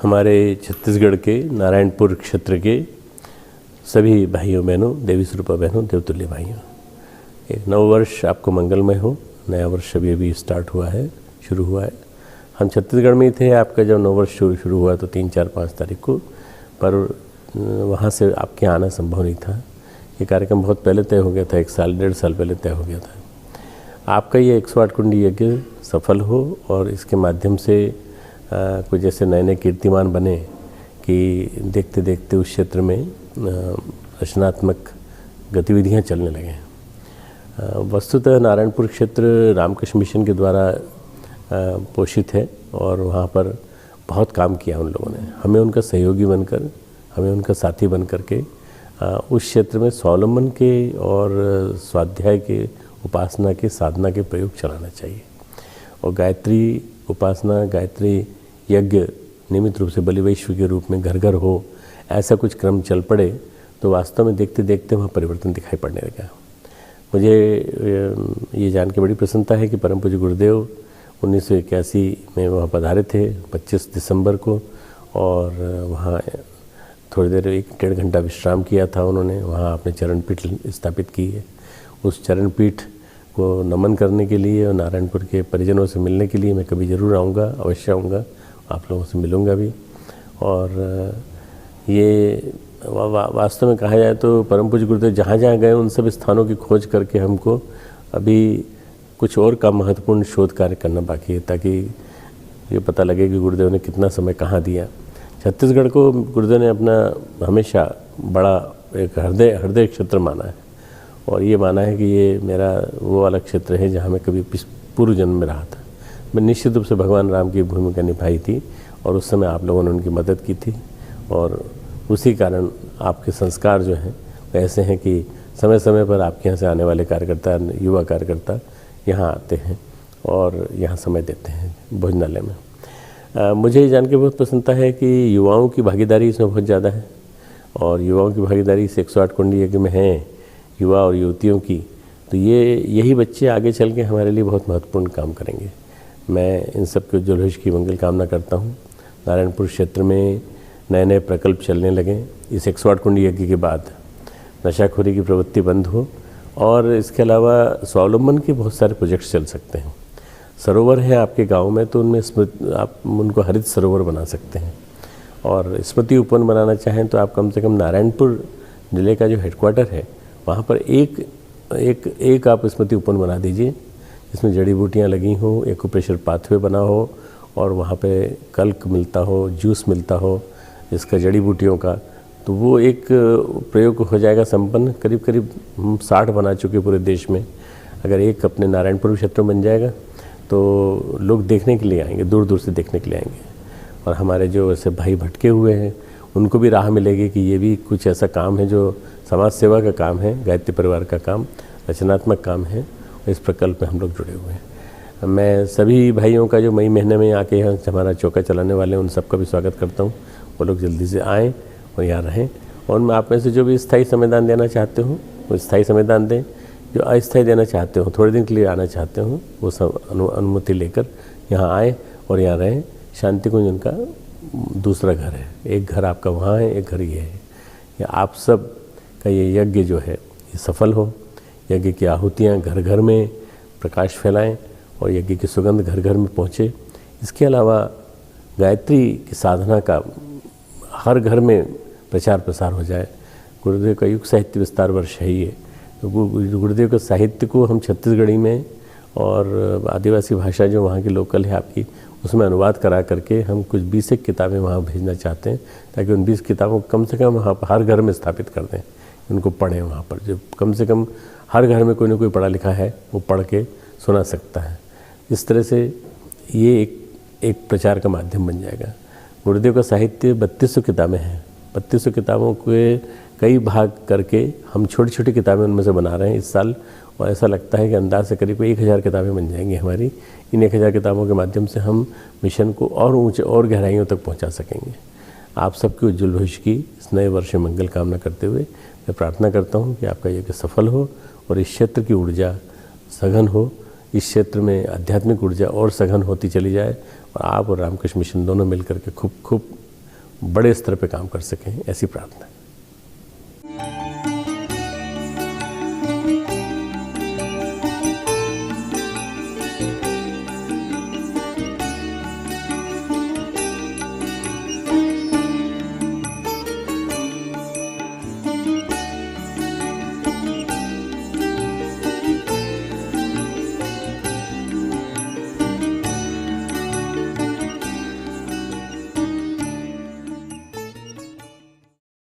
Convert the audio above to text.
हमारे छत्तीसगढ़ के नारायणपुर क्षेत्र के सभी भाइयों बहनों, देवी स्वरूपा बहनों, देवतुल्य भाइयों, एक नववर्ष आपको मंगलमय हो। नया वर्ष अभी अभी स्टार्ट हुआ है, शुरू हुआ है। हम छत्तीसगढ़ में ही थे आपका जब नववर्ष शुरू हुआ तो 3, 4, 5 तारीख को, पर वहाँ से आपके आना संभव नहीं था। ये कार्यक्रम बहुत पहले तय हो गया था, 1 साल 1.5 साल पहले तय हो गया था। आपका ये 108 कुंडी यज्ञ सफल हो और इसके माध्यम से कुछ जैसे नए नए कीर्तिमान बने कि देखते देखते उस क्षेत्र में रचनात्मक गतिविधियां चलने लगे। वस्तुतः नारायणपुर क्षेत्र रामकृष्ण मिशन के द्वारा पोषित है और वहाँ पर बहुत काम किया उन लोगों ने। हमें उनका सहयोगी बनकर, हमें उनका साथी बन कर के उस क्षेत्र में स्वावलंबन के और स्वाध्याय के, उपासना के, साधना के प्रयोग चलाना चाहिए। और गायत्री उपासना, गायत्री यज्ञ नियमित रूप से बलिवैश्व के रूप में घर घर हो, ऐसा कुछ क्रम चल पड़े तो वास्तव में देखते देखते वहाँ परिवर्तन दिखाई पड़ने लगा। मुझे ये जान के बड़ी प्रसन्नता है कि परम पूज्य गुरुदेव 1981 में वहाँ पधारे थे 25 दिसंबर को, और वहाँ थोड़ी देर 1-1.5 घंटा विश्राम किया था उन्होंने। वहाँ अपने चरणपीठ स्थापित की है। उस चरणपीठ को नमन करने के लिए और नारायणपुर के परिजनों से मिलने के लिए मैं कभी ज़रूर आऊँगा, अवश्य आऊँगा, आप लोगों से मिलूँगा भी। और ये वास्तव में कहा जाए तो परम पूज्य गुरुदेव जहाँ जहाँ गए उन सब स्थानों की खोज करके हमको अभी कुछ और का महत्वपूर्ण शोध कार्य करना बाकी है, ताकि ये पता लगे कि गुरुदेव ने कितना समय कहाँ दिया। छत्तीसगढ़ को गुरुदेव ने अपना हमेशा बड़ा एक हृदय क्षेत्र माना है, और ये माना है कि ये मेरा वो वाला क्षेत्र है जहाँ मैं कभी पूर्व जन्म में रहा था। मैं निश्चित रूप से भगवान राम की भूमिका निभाई थी और उस समय आप लोगों ने उनकी मदद की थी, और उसी कारण आपके संस्कार जो हैं ऐसे हैं कि समय समय पर आपके यहाँ से आने वाले कार्यकर्ता, युवा कार्यकर्ता यहाँ आते हैं और यहाँ समय देते हैं भोजनालय में। मुझे ये जान के बहुत प्रसन्नता है कि युवाओं की भागीदारी इसमें बहुत ज़्यादा है, और युवाओं की भागीदारी इस 108 कुंडी यज्ञ में है, युवा और युवतियों की। तो यही बच्चे आगे चल के हमारे लिए बहुत महत्वपूर्ण काम करेंगे। मैं इन सब के उज्ज्वल भविष्य की मंगल कामना करता हूँ। नारायणपुर क्षेत्र में नए नए प्रकल्प चलने लगे। इस 108 कुंडी यज्ञ के बाद नशाखोरी की प्रवृत्ति बंद हो, और इसके अलावा स्वावलंबन के बहुत सारे प्रोजेक्ट्स चल सकते हैं। सरोवर है आपके गांव में तो उनमें आप उनको हरित सरोवर बना सकते हैं, और स्मृति उपवन बनाना चाहें तो आप कम से कम नारायणपुर जिले का जो हेडक्वार्टर है वहाँ पर एक आप स्मृति उपवन बना दीजिए, जिसमें जड़ी बूटियाँ लगी हों, एक्यूप्रेशर पाथवे बना हो, और वहाँ पे कल्क मिलता हो, जूस मिलता हो इसका जड़ी बूटियों का। तो वो एक प्रयोग हो जाएगा संपन्न। करीब करीब हम 60 बना चुके पूरे देश में। अगर एक अपने नारायणपुर क्षेत्र में बन जाएगा तो लोग देखने के लिए आएंगे, दूर दूर से देखने के लिए आएंगे। और हमारे जो ऐसे भाई भटके हुए हैं उनको भी राह मिलेगी कि ये भी कुछ ऐसा काम है जो समाज सेवा का काम है, गायत्री परिवार का काम, रचनात्मक काम है, और इस प्रकल्प में हम लोग जुड़े हुए हैं। मैं सभी भाइयों का जो मई महीने में आके यहाँ हमारा चौका चलाने वाले हैं उन सबका भी स्वागत करता हूँ। वो लोग जल्दी से आएँ और यहाँ रहें, और मैं आप में से जो भी स्थायी समयदान देना चाहते हो वो स्थायी समयदान दें। जो अस्थायी देना चाहते हो, थोड़े दिन के लिए आना चाहते हो, वो सब अनुमति लेकर यहाँ आएँ और यहाँ रहें। शांति कुंज उनका दूसरा घर है, एक घर आपका वहाँ है, एक घर ये है। या आप सब का ये यज्ञ जो है ये सफल हो। यज्ञ की आहुतियाँ घर घर में प्रकाश फैलाएं और यज्ञ की सुगंध घर घर में पहुँचे। इसके अलावा गायत्री की साधना का हर घर में प्रचार प्रसार हो जाए। गुरुदेव का युग साहित्य विस्तार वर्ष है ये, तो गुरुदेव के साहित्य को हम छत्तीसगढ़ी में और आदिवासी भाषा जो वहाँ की लोकल है आपकी, उसमें अनुवाद करा करके हम कुछ 20 किताबें वहाँ भेजना चाहते हैं, ताकि उन 20 किताबों को कम से कम वहाँ हर घर में स्थापित कर दें, उनको पढ़ें वहाँ पर। जो कम से कम हर घर में कोई ना कोई पढ़ा लिखा है वो पढ़ के सुना सकता है। इस तरह से ये एक प्रचार का माध्यम बन जाएगा। गुरुदेव का साहित्य 3200 किताबें हैं। 3200 किताबों के कई भाग करके हम छोटी छोटी किताबें उनमें से बना रहे हैं इस साल, और ऐसा लगता है कि अंदाज से करीब 1000 किताबें बन जाएंगी हमारी। इन 1000 किताबों के माध्यम से हम मिशन को और ऊंचे और गहराइयों तक पहुंचा सकेंगे। आप सबके उज्ज्वल भविष्य की इस नए वर्ष में मंगल कामना करते हुए मैं प्रार्थना करता हूं कि आपका यज्ञ सफल हो और इस क्षेत्र की ऊर्जा सघन हो, इस क्षेत्र में आध्यात्मिक ऊर्जा और सघन होती चली जाए, और आप और रामकृष्ण मिशन दोनों मिलकर के खूब खूब बड़े स्तर पे काम कर सकें, ऐसी प्रार्थना है।